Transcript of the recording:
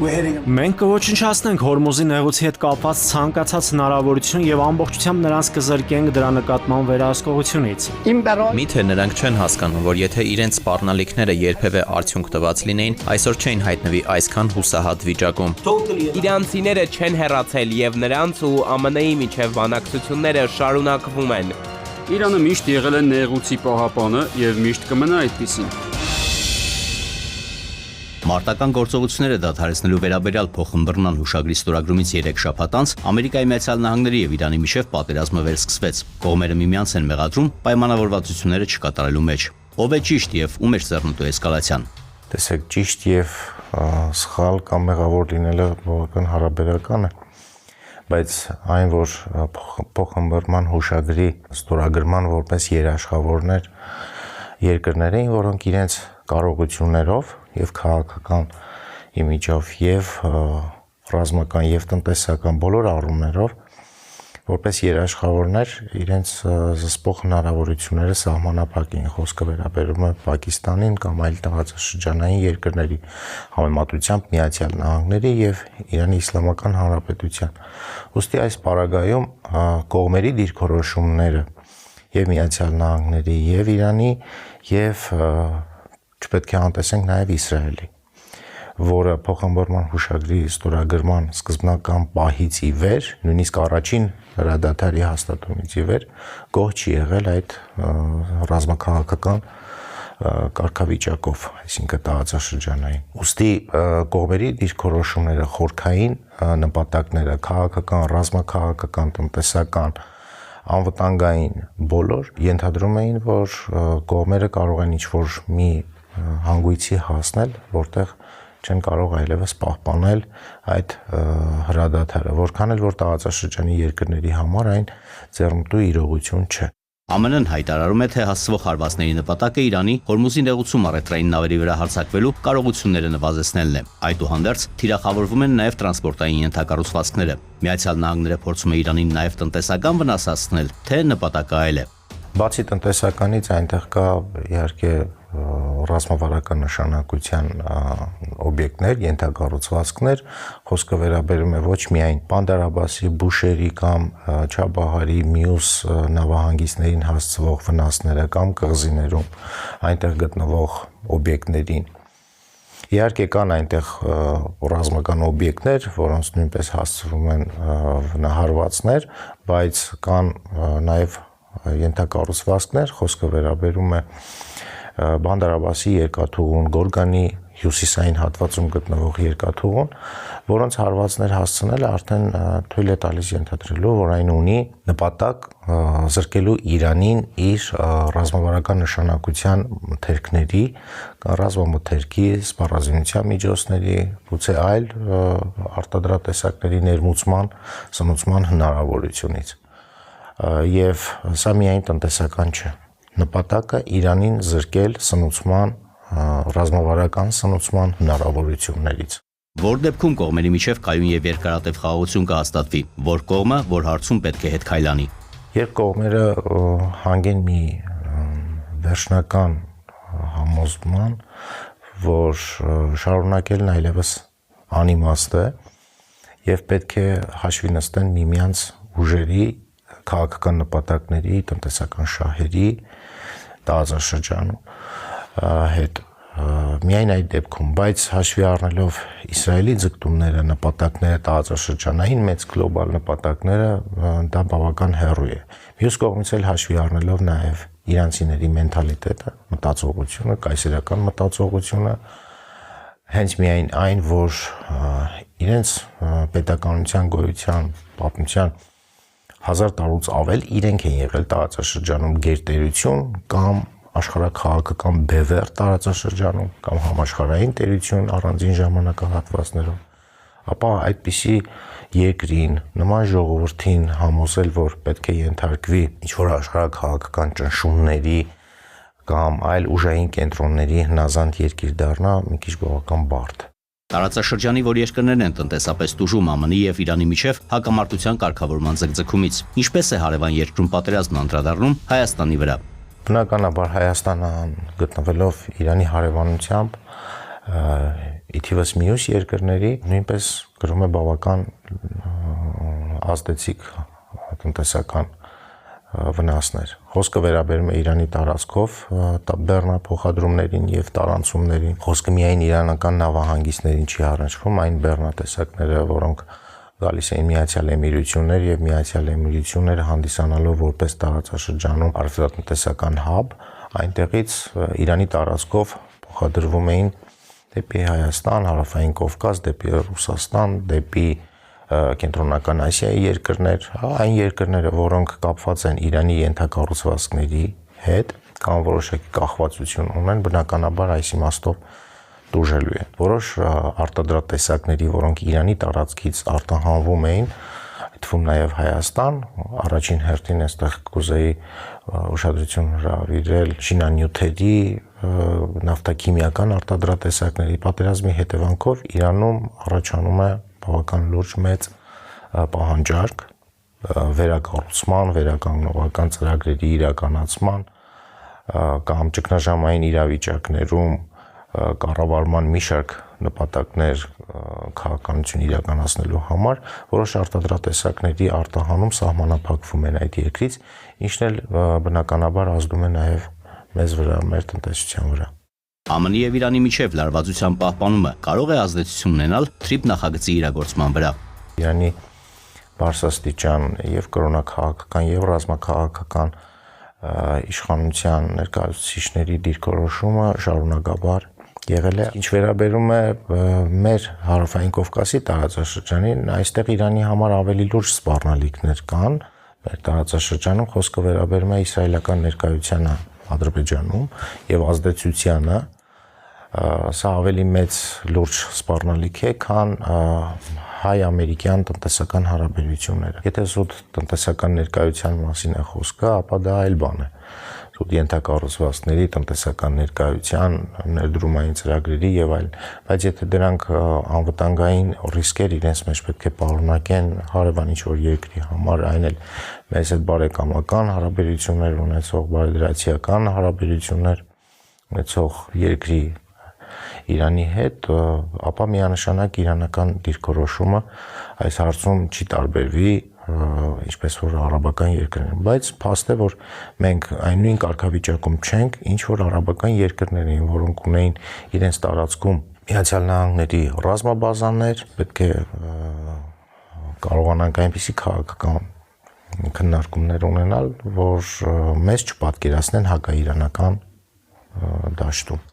Մենք կոչնչացնենք Հորմուզի նեղուցի հետ կապված ցանկացած հնարավորություն եւ ամբողջությամբ նրանց կզրկենք դրա նկատմամբ վերահսկողությունից։ Միթե նրանք չեն հասկանում, որ եթե իրենց սպառնալիքները երբևէ արդյունք տված լինեին, այսօր չէին հայտնվի այսքան հուսահատ վիճակում։ Իրանցիները չեն հեռացել եւ նրանց ու ԱՄՆ-ի միջև բանակցությունները շարունակվում են։ Իրանը միշտ եղել է նեղուցի պահապանը եւ միշտ կմնա այդպիսին։ Մարտական գործողությունները դադարեցնելու վերաբերյալ փոխըմբռնման հուշագրի ստորագրումից 3 շաբաթ անց Ամերիկայի Միացյալ Նահանգների եւ Իրանի միջև պատերազմը վերսկսվեց։ Կողմերը միմյանց են մեղադրում պայմանավորվածությունները չկատարելու մեջ։ Ով է ճիշտ եւ ում է ձեռնտու էսկալացիան։ Տեսեք, ճիշտ եւ սխալ կամ մեղավոր լինելը բավական հարաբերական է, բայց այն, որ փոխըմբռնման հուշագրի ստորագրման որպես երաշխավորներ երկրներ էին, որոնք իրենց կարողություններով եւ քաղաքական իմիջով եւ ռազմական եւ տնտեսական բոլոր առումներով որպես երաշխավորներ իրենց զսպող հնարավորությունները սահմանափակին, խոսքը վերաբերում է Պակիստանին կամ այլ տարածաշրջանային երկրների, համեմատությամբ Միացյալ Նահանգների եւ Իրանի Իսլամական Հանրապետության։ Ոստի այս պարագայում կողմերի դիրքորոշումները եւ Միացյալ Նահանգների եւ Իրանի եւ չպետք է անտեսենք նաև Իսրայելի, որը փոխըմբռնման հուշագրի ստորագրման սկզբնական պահից ի վեր, նույնիսկ առաջին հրադադարի հաստատումից ի վեր, գոհ չի եղել այդ ռազմաքաղաքական կարգավիճակով, այսինքն տարածաշրջանային։ Ուստի կողմերի դիրքորոշումները, խորքային նպատակները, քաղաքական, ռազմաքաղաքական, տնտեսական, անվտանգային բոլոր ենթադրում էին, որ կողմերը կարող են ինչ-որ մի հանգույցի հասնել, որտեղ չեն կարող այլևս պահպանել այդ հրադադարը, որքան էլ որ տարածաշրջանի երկրների համար այն ձեռնտու իրողություն չէ։ ԱՄՆ-ն հայտարարում է, թե հասցվող հարվածների նպատակը Իրանի Հորմուզի նեղուցում առևտրային նավերի վրա հարձակվելու կարողությունները նվազեցնելն է։ Այդուհանդերձ թիրախավորվում են նաև տրանսպորտային ենթակառուցվածքները։ Միացյալ Նահանգները փորձում է Իրանին նաև տնտեսական վնաս հասցնել, թե նպատակը այլ է։ Բացի տնտեսականից այնտեղ կա իհարկե ռազմավարական նշանակության օբյեկտներ, ենթակառուցվածքներ, խոսքը վերաբերում է ոչ միայն Բանդար-Աբասի, Բուշերի կամ Չաբահարի մյուս նավահանգիստներին հասցվող վնասները կամ կղզիներում այնտեղ գտնվող օբյեկտներին։ Իհարկե կան այնտեղ ռազմական օբյեկտներ, որոնց նույնպես հասցվում են վնահարվածներ, բայց կան նաև ենթակառուցվածքներ, խոսքը վերաբերում է Բանդար-Աբասի երկաթուղուն, Գորգանի հյուսիսային հատվածում գտնվող երկաթուղուն, որոնց հարվածներ հասցնելը արդեն թույլ է տալիս ենթադրելու, որ այն ունի նպատակ զրկելու Իրանին իր ռազմավարական նշանակության մթերքների, ռազմամթերքի, սպառազինության միջոցների, գուցե այլ արտադրատեսակների ներմուծման, սնուցման հնարավորությունից։ Եվ սա միայն տնտեսական չէ։ Նպատակը Իրանին զրկել սնուցման, ռազմավարական սնուցման հնարավորություններից։ Որ դեպքում կողմերի միջև կայուն եւ երկարատև խաղաղություն կհաստատվի, որ կողմը, որ հարցում պետք է հետ քայլանի։ Երբ կողմերը հանգեն մի վերջնական համոզման, որ շարունակելն այլևս անիմաստ է եւ պետք է հաշվի նստեն միմյանց ուժերի, քաղաքական նպատակների, տնտեսական շահերի տարածաշրջանում հետ միայն այդ դեպքում, բայց հաշվի առնելով Իսրայելի ձգտումները, նպատակները տարածաշրջանային մեծ գլոբալ նպատակները, դա բավական հեռու է։ Մյուս կողմից էլ հաշվի առնելով նաև իրանցիների մենթալիտետը, մտածողությունը, կայսերական մտածողությունը, հենց միայն այն, որ իրենց պետականության գոյության պատմության 1000 տարուց ավել իրենք են եղել տարածաշրջանում գերտերություն կամ աշխարհաքաղաքական բևեռ տարածաշրջանում կամ համաշխարհային տերություն առանձին ժամանակահատվածներում, ապա այդպիսի երկրին, նման ժողովրդին համոզել, որ պետք է ենթարկվի ինչ-որ աշխարհաքաղաքական ճնշումների կամ այլ ուժային կենտրոնների հնազանդ երկիր դառնա, մի քիչ բավական բարդ։ Տարածաշրջանի, որ երկրներն են տնտեսապես տուժում ԱՄՆ-ի եւ Իրանի միջև հակամարտության կարգավորման ձգձգումից, ինչպես է հարևան երկրում պատերազմն անդրադառնում Հայաստանի վրա։ Բնականաբար Հայաստանը գտնվելով Իրանի հարևանությամբ ի թիվս մյուս երկրների նույնպես կրում է բավական ազդեցիկ տնտեսական վնասներ։ Խոսքը վերաբերում է Իրանի տարածքով բեռնափոխադրումներին եւ տարանցումներին։ Խոսքը միայն իրանական նավահանգիստներին չի առնչվում, այն բեռնատեսակները, որոնք գալիս էին Միացյալ Էմիրություններ եւ Միացյալ Էմիրությունները հանդիսանալով որպես տարածաշրջանում արդյունաբերական հաբ, այնտեղից Իրանի տարածքով փոխադրվում էին դեպի Հայաստան, Հարավային Կովկաս, դեպի Ռուսաստան, դեպի Կենտրոնական Ասիայի երկրներ, այն երկրները, որոնք կապված են Իրանի ենթակառուցվածքների հետ կամ որոշակի կախվածություն ունեն, բնականաբար այս իմաստով դուժելու են։ Որոշ արտադրատեսակների, որոնք Իրանի տարածքից արտահանվում էին, այդ թվում նաև Հայաստան, առաջին հերթին այստեղ կուզեի ուշադրություն հրավիրել շինանյութերի, նավթաքիմիական արտադրատեսակների պատերազմի հետևանքով Իրանում առաջանում է բավական լուրջ մեծ պահանջարկ վերակառուցման, վերականգնողական ծրագրերի իրականացման կամ ճգնաժամային իրավիճակներում կառավարման մի շարք նպատակներ քաղաքականություն իրականացնելու համար որոշ արտադրատեսակների արտահանում սահմանափակվում են այդ երկրից, ինչն էլ բնականաբար ազդում է նաև մեզ վրա, մեր տնտեսության վրա։ ԱՄՆ-ի եւ Իրանի միջև լարվածության պահպանումը կարող է ազդեցություն ունենալ TRIP նախագծի իրագործման վրա։ Իրանի բարձրաստիճան եւ կրոնաքաղաքական եւ ռազմաքաղաքական իշխանության ներկայացուցիչների դիրքորոշումը շարունակաբար եղել է։ Ինչ վերաբերում է մեր Հարավային Կովկասի տարածաշրջանին, այստեղ Իրանի համար ավելի լուրջ սպառնալիքներ կան։ Մեր տարածաշրջանում խոսքը վերաբերում է իսրայելական ներկայությանը Ադրբեջանում եւ ազդեցությանը, սա ավելի մեծ լուրջ սպառնալիք է, քան հայ-ամերիկյան տնտեսական հարաբերությունները։ Եթե զուտ տնտեսական ներկայության մասին է խոսքը, ապա դա այլ բան է։ Զուտ ենթակառուցվածքների տնտեսական ներկայության, ներդրումային ծրագրերի եւ այլն, բայց եթե դրանք անվտանգային ռիսկեր իրենց մեջ պետք է պարունակեն հարևան ինչ-որ երկրի համար, այն էլ մեզ հետ բարեկամական հարաբերություններ ունեցող, բարեդրացիական հարաբերություններ ունեցող երկրի Իրանի հետ, ապա միանշանակ իրանական դիրքորոշումը այս հարցում չի տարբերվի, ինչպես որ արաբական երկրներում, բայց փաստ է, որ մենք այն նույն կարգավիճակում չենք, ինչ որ արաբական երկրներ էին, որոնք ունեին իրենց տարածքում Միացյալ Նահանգների ռազմաբազաներ, պետք է կարողանանք այնպիսի քաղաքական քննարկումներ ունենալ, որ մեզ չպատկերացնեն հակաիրանական դաշտում։